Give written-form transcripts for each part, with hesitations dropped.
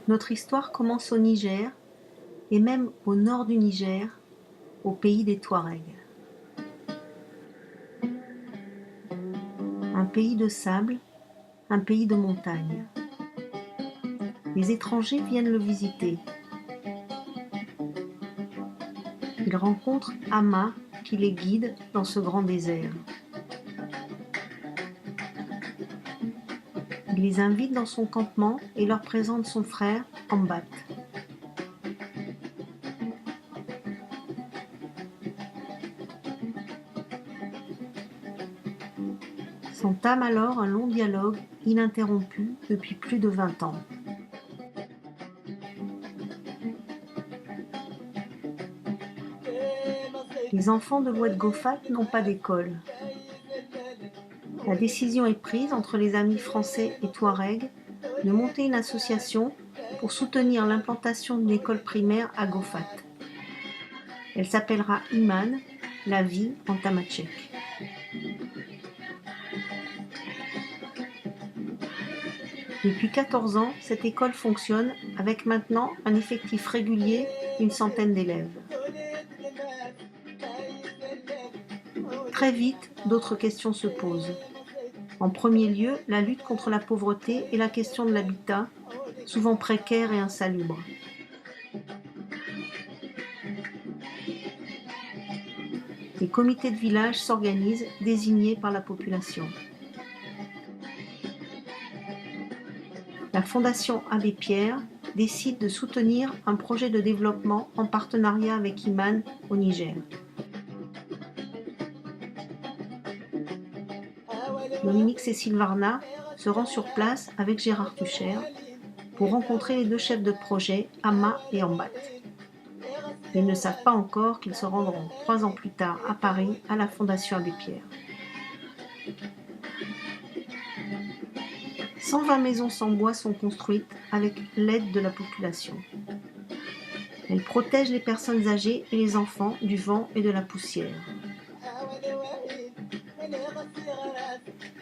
Notre histoire commence au Niger, et même au nord du Niger, au pays des Touaregs. Un pays de sable, un pays de montagnes. Les étrangers viennent le visiter. Ils rencontrent Ama qui les guide dans ce grand désert. Il les invite dans son campement et leur présente son frère, Ambat. S'entame alors un long dialogue ininterrompu depuis plus de 20 ans. Les enfants de Oued Gofat n'ont pas d'école. La décision est prise entre les amis français et Touaregs de monter une association pour soutenir l'implantation d'une école primaire à Gofat. Elle s'appellera Iman, la vie en tamatchek. Depuis 14 ans, cette école fonctionne avec maintenant un effectif régulier d'une centaine d'élèves. Très vite, d'autres questions se posent. En premier lieu, la lutte contre la pauvreté et la question de l'habitat, souvent précaire et insalubre. Les comités de village s'organisent, désignés par la population. La Fondation Abbé Pierre décide de soutenir un projet de développement en partenariat avec Iman au Niger. Dominique Cécile Varna se rend sur place avec Gérard Tucher pour rencontrer les deux chefs de projet, Ama et Ambat. Ils ne savent pas encore qu'ils se rendront 3 ans plus tard à Paris à la Fondation Abbé Pierre. 120 maisons sans bois sont construites avec l'aide de la population. Elles protègent les personnes âgées et les enfants du vent et de la poussière.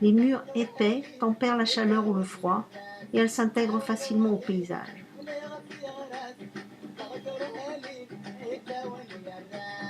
Les murs épais tempèrent la chaleur ou le froid et elles s'intègrent facilement au paysage.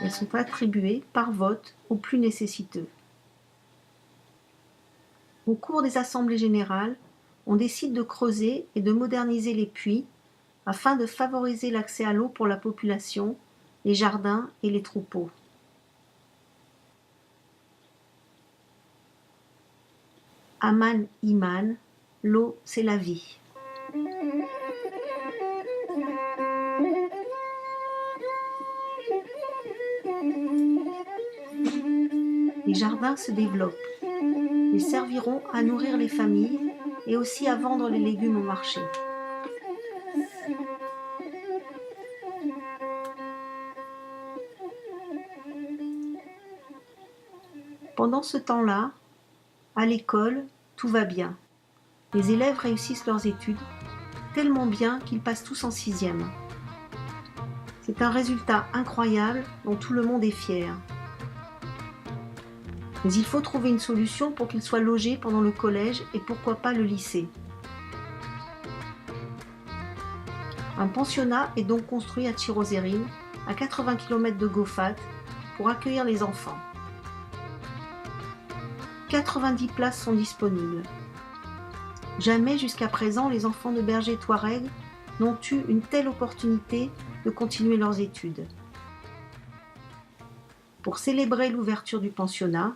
Elles sont attribuées par vote aux plus nécessiteux. Au cours des assemblées générales, on décide de creuser et de moderniser les puits afin de favoriser l'accès à l'eau pour la population, les jardins et les troupeaux. Aman Iman, l'eau c'est la vie. Les jardins se développent. Ils serviront à nourrir les familles et aussi à vendre les légumes au marché. Pendant ce temps-là, à l'école, tout va bien. Les élèves réussissent leurs études, tellement bien qu'ils passent tous en 6e. C'est un résultat incroyable dont tout le monde est fier. Mais il faut trouver une solution pour qu'ils soient logés pendant le collège et pourquoi pas le lycée. Un pensionnat est donc construit à Tchirozérine, à 80 km de Gofat, pour accueillir les enfants. 90 places sont disponibles. Jamais jusqu'à présent les enfants de bergers touaregs n'ont eu une telle opportunité de continuer leurs études. Pour célébrer l'ouverture du pensionnat,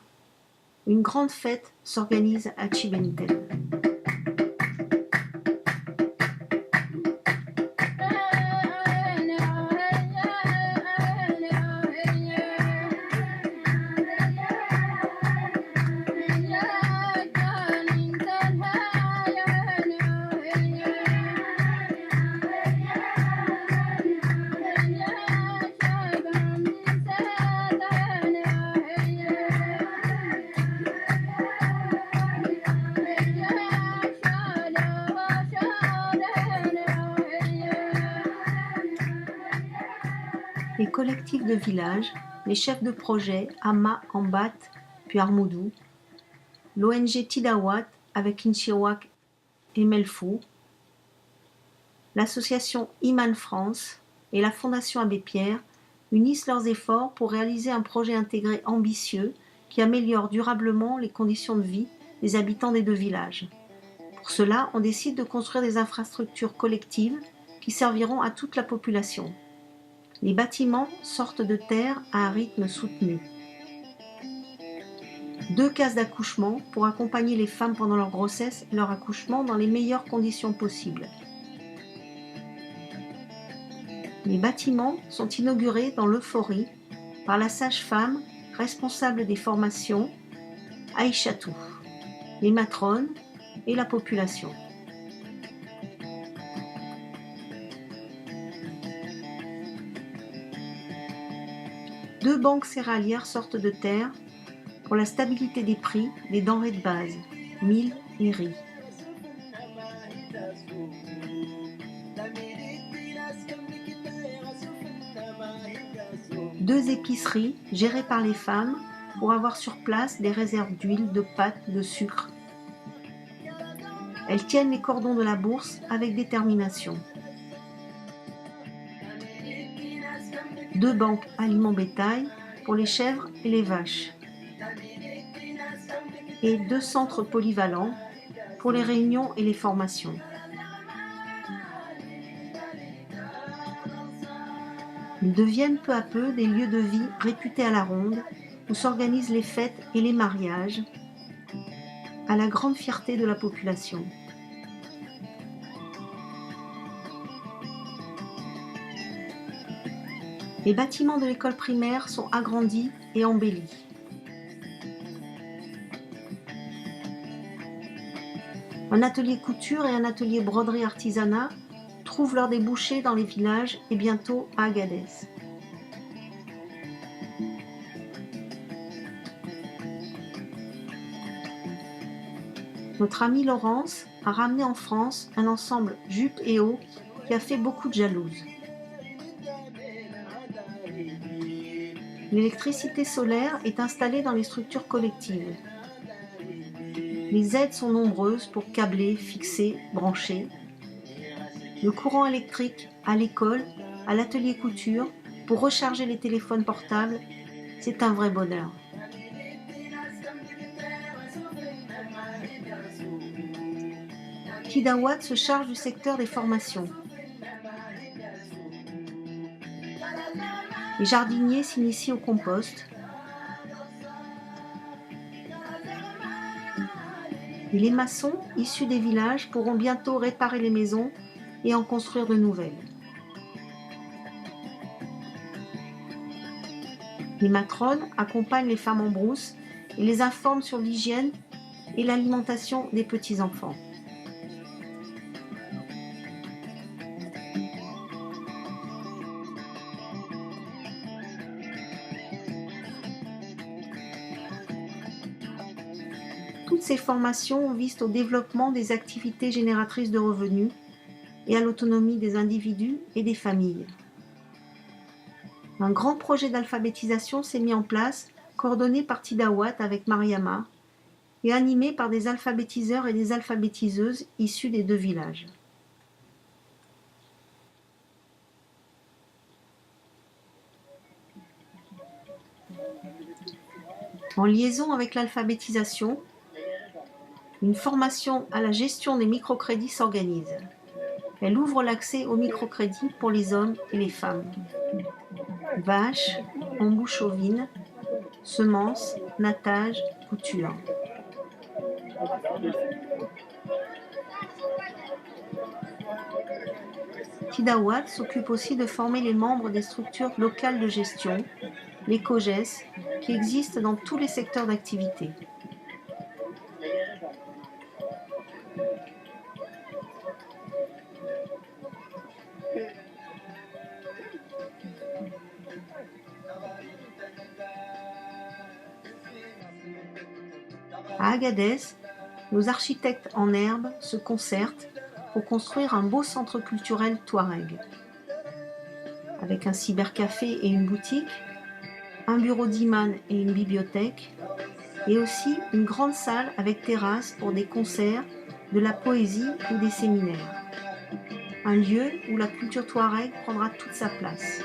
une grande fête s'organise à Tchibenten. Les collectifs de village, les chefs de projet Ama, Ambat, puis Armoudou, l'ONG Tidawat avec Inchiwak et Melfou, l'association Iman France et la Fondation Abbé Pierre unissent leurs efforts pour réaliser un projet intégré ambitieux qui améliore durablement les conditions de vie des habitants des deux villages. Pour cela, on décide de construire des infrastructures collectives qui serviront à toute la population. Les bâtiments sortent de terre à un rythme soutenu. 2 cases d'accouchement pour accompagner les femmes pendant leur grossesse et leur accouchement dans les meilleures conditions possibles. Les bâtiments sont inaugurés dans l'euphorie par la sage-femme responsable des formations, Aïchatou, les matrones et la population. Deux banques céréalières sortent de terre pour la stabilité des prix des denrées de base, mil et riz. Deux épiceries gérées par les femmes pour avoir sur place des réserves d'huile, de pâtes, de sucre. Elles tiennent les cordons de la bourse avec détermination. 2 banques aliments bétail pour les chèvres et les vaches. Et 2 centres polyvalents pour les réunions et les formations. Ils deviennent peu à peu des lieux de vie réputés à la ronde où s'organisent les fêtes et les mariages, à la grande fierté de la population. Les bâtiments de l'école primaire sont agrandis et embellis. Un atelier couture et un atelier broderie artisanat trouvent leur débouché dans les villages et bientôt à Agadez. Notre amie Laurence a ramené en France un ensemble jupe et haut qui a fait beaucoup de jalouses. L'électricité solaire est installée dans les structures collectives. Les aides sont nombreuses pour câbler, fixer, brancher. Le courant électrique à l'école, à l'atelier couture, pour recharger les téléphones portables, c'est un vrai bonheur. Kidawat se charge du secteur des formations. Les jardiniers s'initient au compost. Et les maçons, issus des villages, pourront bientôt réparer les maisons et en construire de nouvelles. Les matrones accompagnent les femmes en brousse et les informent sur l'hygiène et l'alimentation des petits-enfants. Toutes ces formations visent au développement des activités génératrices de revenus et à l'autonomie des individus et des familles. Un grand projet d'alphabétisation s'est mis en place, coordonné par Tidawat avec Mariama, et animé par des alphabétiseurs et des alphabétiseuses issus des 2 villages. En liaison avec l'alphabétisation, une formation à la gestion des microcrédits s'organise. Elle ouvre l'accès au microcrédit pour les hommes et les femmes. Vaches, embouches ovines, semences, nattage, couture. Tidawat s'occupe aussi de former les membres des structures locales de gestion, les COGES, qui existent dans tous les secteurs d'activité. À Agadez, nos architectes en herbe se concertent pour construire un beau centre culturel touareg, avec un cybercafé et une boutique, un bureau d'imam et une bibliothèque, et aussi une grande salle avec terrasse pour des concerts, de la poésie ou des séminaires. un lieu où la culture touareg prendra toute sa place.